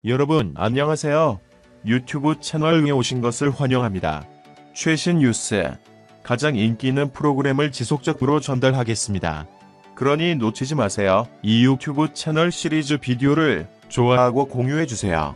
여러분 안녕하세요. 유튜브 채널에 오신 것을 환영합니다. 최신 뉴스, 가장 인기 있는 프로그램을 지속적으로 전달하겠습니다. 그러니 놓치지 마세요. 이 유튜브 채널 시리즈 비디오를 좋아하고 공유해주세요.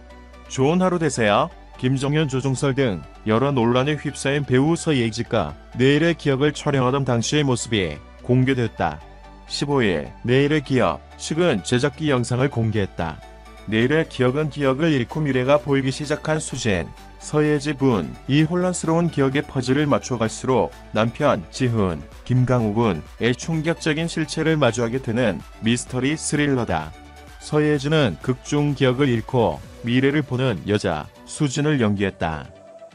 좋은 하루 되세요. 김정현, 조종설 등 여러 논란에 휩싸인 배우 서예지가 내일의 기억을 촬영하던 당시의 모습이 공개됐다. 15일 내일의 기억 식은 제작기 영상을 공개했다. 내일의 기억은 기억을 잃고 미래가 보이기 시작한 수진, 서예지 분. 이 혼란스러운 기억의 퍼즐을 맞춰갈수록 남편 지훈, 김강욱은의 충격적인 실체를 마주하게 되는 미스터리 스릴러다. 서예지는 극중 기억을 잃고 미래를 보는 여자 수진을 연기했다.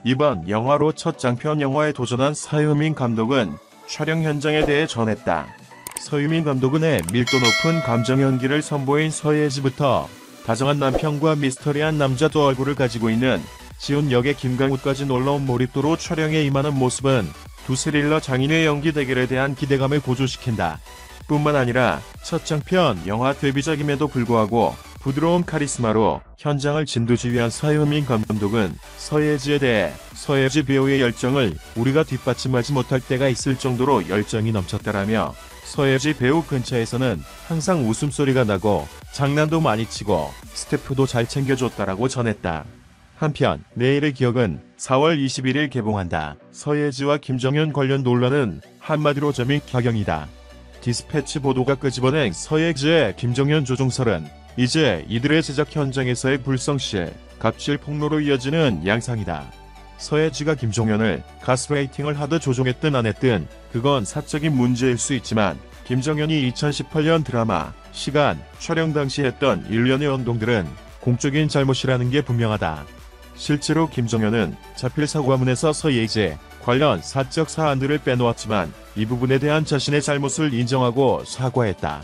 이번 영화로 첫 장편 영화에 도전한 서유민 감독은 촬영 현장에 대해 전했다. 서유민 감독은 밀도 높은 감정 연기를 선보인 서예지부터 다정한 남편과 미스터리한 남자 두 얼굴을 가지고 있는 지훈 역의 김강욱까지 놀라운 몰입도로 촬영에 임하는 모습은 두 스릴러 장인의 연기 대결에 대한 기대감을 고조시킨다. 뿐만 아니라 첫 장편 영화 데뷔작임에도 불구하고 부드러운 카리스마로 현장을 진두지휘한 서유민 감독은 서예지에 대해 서예지 배우의 열정을 우리가 뒷받침하지 못할 때가 있을 정도로 열정이 넘쳤다라며 서예지 배우 근처에서는 항상 웃음소리가 나고 장난도 많이 치고 스태프도 잘 챙겨줬다라고 전했다. 한편 내일의 기억은 4월 21일 개봉한다. 서예지와 김정현 관련 논란은 한마디로 점입작용이다. 디스패치 보도가 끄집어낸 서예지의 김정현, 조종설은 이제 이들의 제작 현장에서의 불성실, 갑질 폭로로 이어지는 양상이다. 서예지가 김정현을 가스라이팅을 하듯 조종했든 안 했든 그건 사적인 문제일 수 있지만 김정현이 2018년 드라마 시간 촬영 당시 했던 일련의 행동들은 공적인 잘못이라는 게 분명하다. 실제로 김정현은 자필 사과문에서 서예지 관련 사적 사안들을 빼놓았지만 이 부분에 대한 자신의 잘못을 인정하고 사과했다.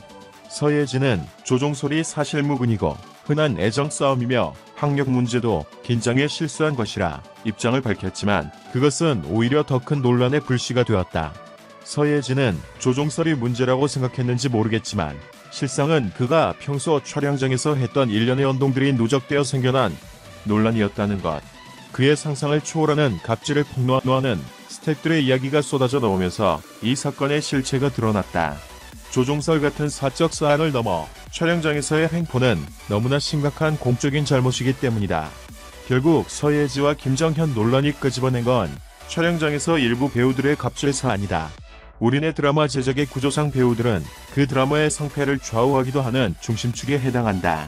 서예지는 조종설이 사실무근이고 흔한 애정 싸움이며 학력 문제도 긴장에 실수한 것이라 입장을 밝혔지만 그것은 오히려 더 큰 논란의 불씨가 되었다. 서예지는 조종설이 문제라고 생각했는지 모르겠지만 실상은 그가 평소 촬영장에서 했던 일련의 행동들이 누적되어 생겨난 논란이었다는 것. 그의 상상을 초월하는 갑질을 폭로하는 스태프들의 이야기가 쏟아져 나오면서 이 사건의 실체가 드러났다. 조종설 같은 사적 사안을 넘어 촬영장에서의 횡포는 너무나 심각한 공적인 잘못이기 때문이다. 결국 서예지와 김정현 논란이 끄집어낸 건 촬영장에서 일부 배우들의 갑질 사안이다. 우리네 드라마 제작의 구조상 배우들은 그 드라마의 성패를 좌우하기도 하는 중심축에 해당한다.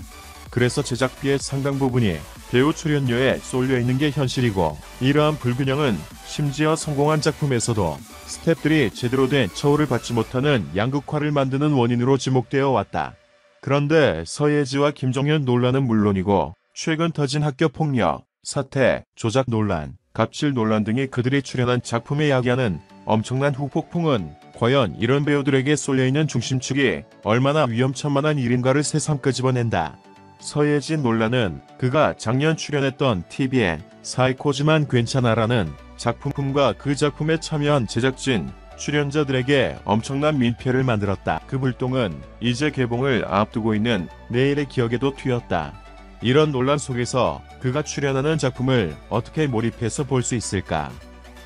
그래서 제작비의 상당 부분이 배우 출연료에 쏠려 있는 게 현실이고 이러한 불균형은 심지어 성공한 작품에서도 스태프들이 제대로 된 처우를 받지 못하는 양극화를 만드는 원인으로 지목되어 왔다. 그런데 서예지와 김정현 논란은 물론이고 최근 터진 학교폭력, 사태, 조작 논란, 갑질 논란 등이 그들이 출연한 작품에 야기하는 엄청난 후폭풍은 과연 이런 배우들에게 쏠려있는 중심축이 얼마나 위험천만한 일인가를 새삼 끄집어낸다. 서예지 논란은 그가 작년 출연했던 TVN 사이코지만 괜찮아라는 작품과 그 작품에 참여한 제작진, 출연자들에게 엄청난 민폐를 만들었다. 그 불똥은 이제 개봉을 앞두고 있는 내일의 기억에도 튀었다. 이런 논란 속에서 그가 출연하는 작품을 어떻게 몰입해서 볼 수 있을까?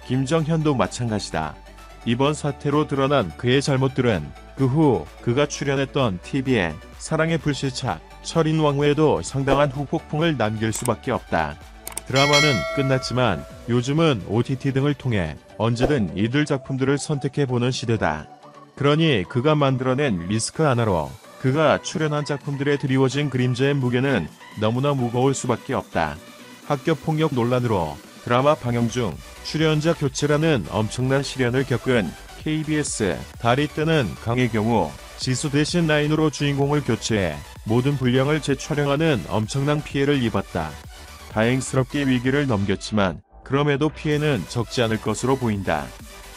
김정현도 마찬가지다. 이번 사태로 드러난 그의 잘못들은 그 후 그가 출연했던 TVN 사랑의 불시착, 철인왕후에도 상당한 후폭풍을 남길 수밖에 없다. 드라마는 끝났지만 요즘은 OTT 등을 통해 언제든 이들 작품들을 선택해보는 시대다. 그러니 그가 만들어낸 리스크 하나로 그가 출연한 작품들에 드리워진 그림자의 무게는 너무나 무거울 수밖에 없다. 학교폭력 논란으로 드라마 방영 중 출연자 교체라는 엄청난 시련을 겪은 KBS 달이 뜨는 강의 경우 지수 대신 라인으로 주인공을 교체해 모든 분량을 재촬영하는 엄청난 피해를 입었다. 다행스럽게 위기를 넘겼지만 그럼에도 피해는 적지 않을 것으로 보인다.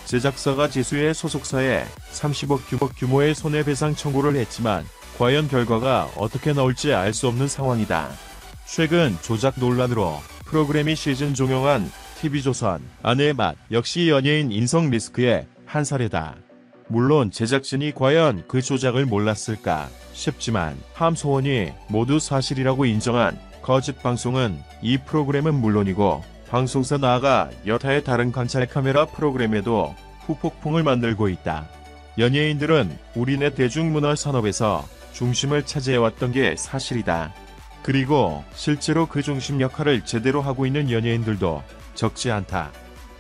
제작사가 지수의 소속사에 30억 규모의 손해배상 청구를 했지만 과연 결과가 어떻게 나올지 알 수 없는 상황이다. 최근 조작 논란으로 프로그램이 시즌 종영한 TV조선 아내의 맛 역시 연예인 인성 리스크에 한 사례다. 물론 제작진이 과연 그 조작을 몰랐을까 싶지만 함소원이 모두 사실이라고 인정한 거짓 방송은 이 프로그램은 물론이고 방송사 나아가 여타의 다른 관찰 카메라 프로그램에도 후폭풍을 만들고 있다. 연예인들은 우리네 대중문화 산업에서 중심을 차지해왔던 게 사실이다. 그리고 실제로 그 중심 역할을 제대로 하고 있는 연예인들도 적지 않다.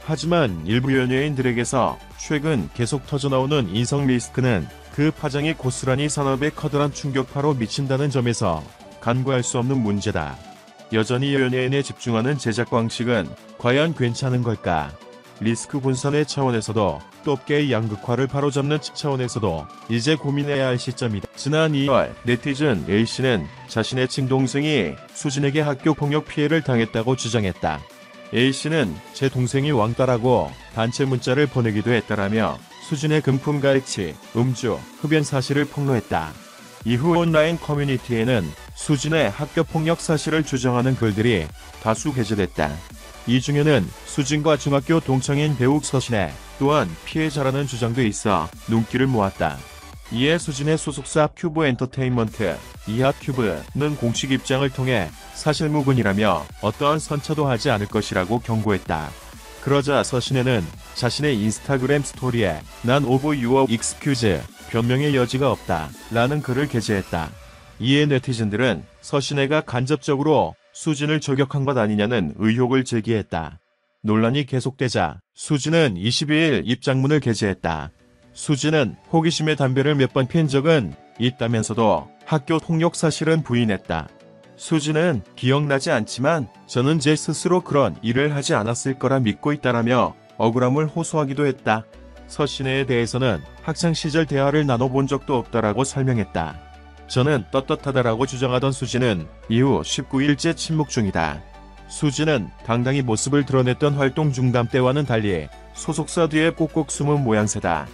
하지만 일부 연예인들에게서 최근 계속 터져나오는 인성 리스크는 그 파장이 고스란히 산업에 커다란 충격파로 미친다는 점에서 간과할 수 없는 문제다. 여전히 연예인에 집중하는 제작 방식은 과연 괜찮은 걸까? 리스크 분산의 차원에서도 또 업계의 양극화를 바로잡는 차원에서도 이제 고민해야 할 시점이다. 지난 2월 네티즌 A씨는 자신의 친동생이 수진에게 학교 폭력 피해를 당했다고 주장했다. A씨는 제 동생이 왕따라고 단체 문자를 보내기도 했다라며 수진의 금품 가해치, 음주, 흡연 사실을 폭로했다. 이후 온라인 커뮤니티에는 수진의 학교 폭력 사실을 주장하는 글들이 다수 게재됐다. 이 중에는 수진과 중학교 동창인 배우 서신혜 또한 피해자라는 주장도 있어 눈길을 모았다. 이에 수진의 소속사 큐브 엔터테인먼트, 이하큐브는 공식 입장을 통해 사실무근이라며 어떠한 선처도 하지 않을 것이라고 경고했다. 그러자 서신혜는 자신의 인스타그램 스토리에 난 오브 유어 익스큐즈, 변명의 여지가 없다 라는 글을 게재했다. 이에 네티즌들은 서신혜가 간접적으로 수진을 저격한 것 아니냐는 의혹을 제기했다. 논란이 계속되자 수진은 22일 입장문을 게재했다. 수진은 호기심에 담배를 몇 번 핀 적은 있다면서도 학교 폭력 사실은 부인했다. 수진은 기억나지 않지만 저는 제 스스로 그런 일을 하지 않았을 거라 믿고 있다라며 억울함을 호소하기도 했다. 서신혜에 대해서는 학창시절 대화를 나눠본 적도 없다라고 설명했다. 저는 떳떳하다라고 주장하던 수진은 이후 19일째 침묵 중이다. 수진은 당당히 모습을 드러냈던 활동 중단 때와는 달리 소속사 뒤에 꼭꼭 숨은 모양새다.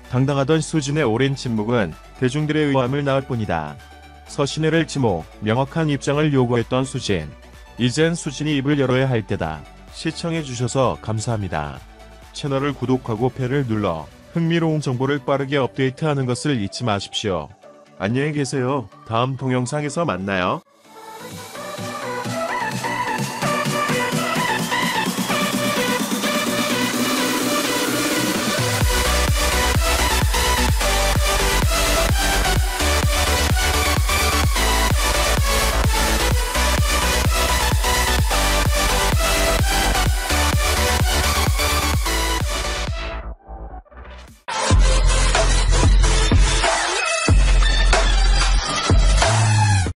당당하던 수진의 오랜 침묵은 대중들의 의아함을 낳을 뿐이다. 서신혜를 지목, 명확한 입장을 요구했던 수진. 이젠 수진이 입을 열어야 할 때다. 시청해주셔서 감사합니다. 채널을 구독하고 벨을 눌러 흥미로운 정보를 빠르게 업데이트하는 것을 잊지 마십시오. 안녕히 계세요. 다음 동영상에서 만나요.